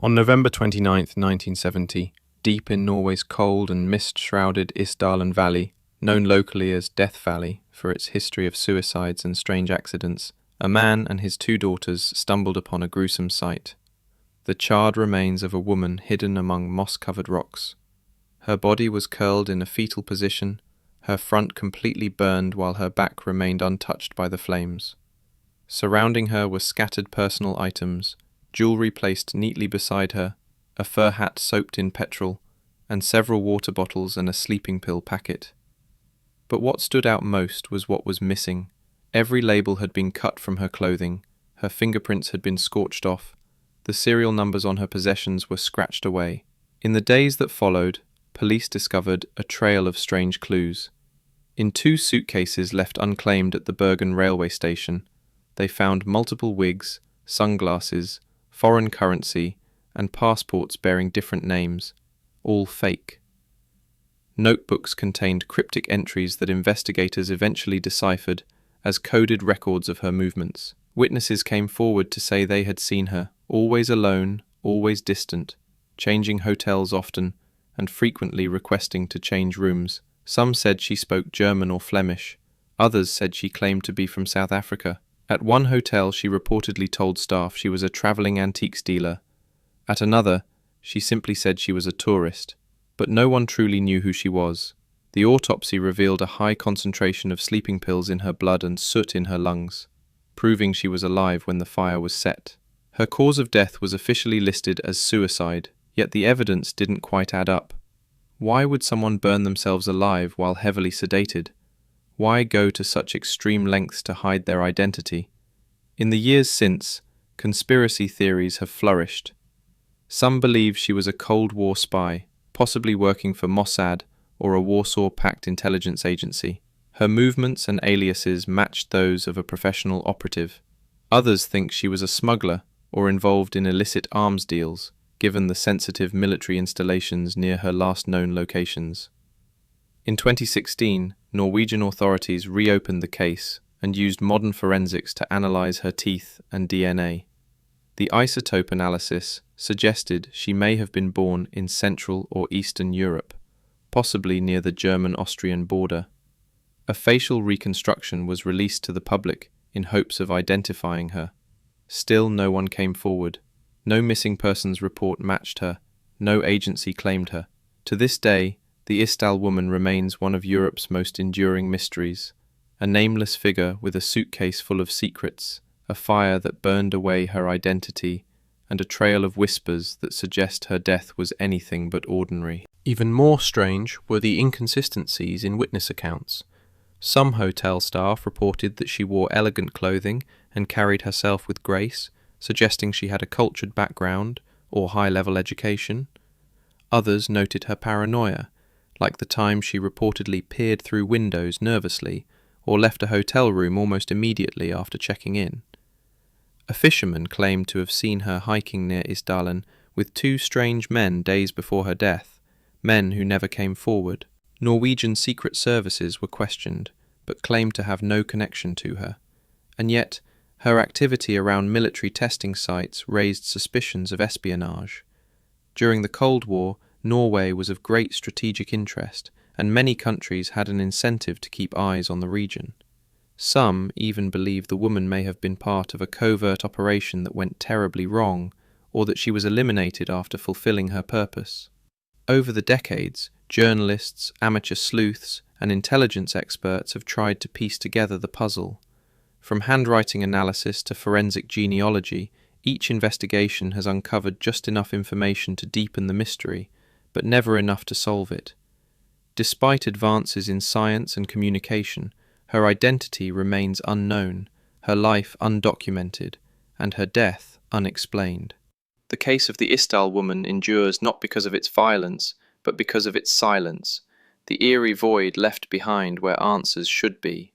On November 29th, 1970, deep in Norway's cold and mist-shrouded Isdalen Valley, known locally as Death Valley for its history of suicides and strange accidents, a man and his two daughters stumbled upon a gruesome sight. The charred remains of a woman hidden among moss-covered rocks. Her body was curled in a fetal position, her front completely burned while her back remained untouched by the flames. Surrounding her were scattered personal items, jewelry placed neatly beside her, a fur hat soaked in petrol, and several water bottles and a sleeping pill packet. But what stood out most was what was missing. Every label had been cut from her clothing, her fingerprints had been scorched off, the serial numbers on her possessions were scratched away. In the days that followed, police discovered a trail of strange clues. In 2 suitcases left unclaimed at the Bergen railway station, they found multiple wigs, sunglasses, foreign currency, and passports bearing different names, all fake. Notebooks contained cryptic entries that investigators eventually deciphered as coded records of her movements. Witnesses came forward to say they had seen her, always alone, always distant, changing hotels often, and frequently requesting to change rooms. Some said she spoke German or Flemish. Others said she claimed to be from South Africa. At one hotel, she reportedly told staff she was a traveling antiques dealer. At another, she simply said she was a tourist. But no one truly knew who she was. The autopsy revealed a high concentration of sleeping pills in her blood and soot in her lungs, proving she was alive when the fire was set. Her cause of death was officially listed as suicide, yet the evidence didn't quite add up. Why would someone burn themselves alive while heavily sedated? Why go to such extreme lengths to hide their identity? In the years since, conspiracy theories have flourished. Some believe she was a Cold War spy, possibly working for Mossad or a Warsaw Pact intelligence agency. Her movements and aliases matched those of a professional operative. Others think she was a smuggler or involved in illicit arms deals, given the sensitive military installations near her last known locations. In 2016, Norwegian authorities reopened the case and used modern forensics to analyze her teeth and DNA. The isotope analysis suggested she may have been born in Central or Eastern Europe, possibly near the German-Austrian border. A facial reconstruction was released to the public in hopes of identifying her. Still no one came forward. No missing persons report matched her. No agency claimed her. To this day, the Isdalen woman remains one of Europe's most enduring mysteries, a nameless figure with a suitcase full of secrets, a fire that burned away her identity, and a trail of whispers that suggest her death was anything but ordinary. Even more strange were the inconsistencies in witness accounts. Some hotel staff reported that she wore elegant clothing and carried herself with grace, suggesting she had a cultured background or high-level education. Others noted her paranoia, like the time she reportedly peered through windows nervously or left a hotel room almost immediately after checking in. A fisherman claimed to have seen her hiking near Isdalen with 2 strange men days before her death, men who never came forward. Norwegian secret services were questioned, but claimed to have no connection to her. And yet, her activity around military testing sites raised suspicions of espionage. During the Cold War, Norway was of great strategic interest, and many countries had an incentive to keep eyes on the region. Some even believe the woman may have been part of a covert operation that went terribly wrong, or that she was eliminated after fulfilling her purpose. Over the decades, journalists, amateur sleuths, and intelligence experts have tried to piece together the puzzle. From handwriting analysis to forensic genealogy, each investigation has uncovered just enough information to deepen the mystery, but never enough to solve it. Despite advances in science and communication, her identity remains unknown, her life undocumented, and her death unexplained. The case of the Isdalen woman endures not because of its violence, but because of its silence, the eerie void left behind where answers should be.